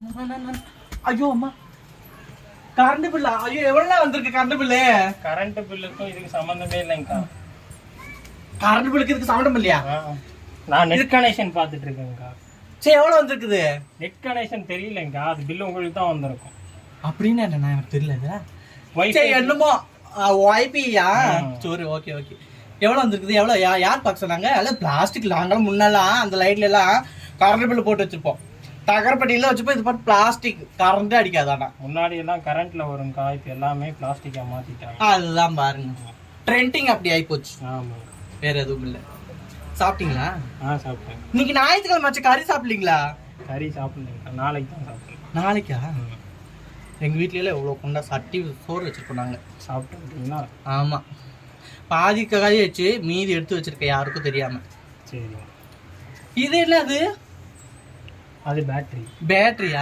ஐயோ அம்மா, கரண்ட் பில்லா? ஐயோ எவ்வளவு வந்திருக்கு கரண்ட் பில்லு? கரண்ட் பில்லுக்கும் இதுக்கு சம்பந்தமே இல்லைங்கக்கா. கரண்ட் பில்லுக்கு இதுக்கு சம்பந்தம் இல்லையா? நான் நெட் கனெக்ஷன் பார்த்துட்டு இருக்கேங்கக்கா. சரி எவ்வளவு வந்திருக்குது? நெட் கனெக்ஷன் தெரியலங்கக்கா, அது பில்லு உங்களுக்கு தான் வந்திருக்கும். அப்படின்னு என்ன எனக்கு தெரியல. வைஃபை என்னமோ வைபியா? சரி ஓகே ஓகே. எவ்வளவு வந்திருக்குது? எவ்வளவு யார் பார்க்க சொன்னாங்க? எல்லாம் பிளாஸ்டிக். நாங்களும் முன்னெல்லாம் அந்த லைட்ல எல்லாம் கரண்ட் பில்லு போட்டு வச்சிருப்போம். தகரப்பட்டியில வச்சுப்போம். இது பார்த்து பிளாஸ்டிக், கரண்டே அடிக்காதானா? முன்னாடி எல்லாம் கரண்ட்ல வரும்க்கா, இப்போ எல்லாமே பிளாஸ்டிக்கா மாத்திட்டாங்க. அதுதான் பாருங்க, ட்ரெண்டிங் அப்படி ஆகி போச்சு. ஆமா, வேற எதுவும் இல்லை. சாப்பிட்டீங்களா? சாப்பிட்டேன். இன்னைக்கு ஞாயிற்றுக்கிழமை ஆச்சு, கறி சாப்பிடலீங்களா? கறி சாப்பிடலங்கக்கா, நாளைக்கு தான் சாப்பிட்டேன். நாளைக்கா? எங்கள் வீட்ல எவ்வளோ கொண்டா சட்டி சோறு வச்சுருக்கோம் நாங்கள். சாப்பிட்டீங்களா? ஆமாம், பாதி கறி வச்சு மீதி எடுத்து வச்சிருக்கேன், யாருக்கும் தெரியாமல். சரி. இது என்ன? அது அது பேட்டரி. பேட்டரியா?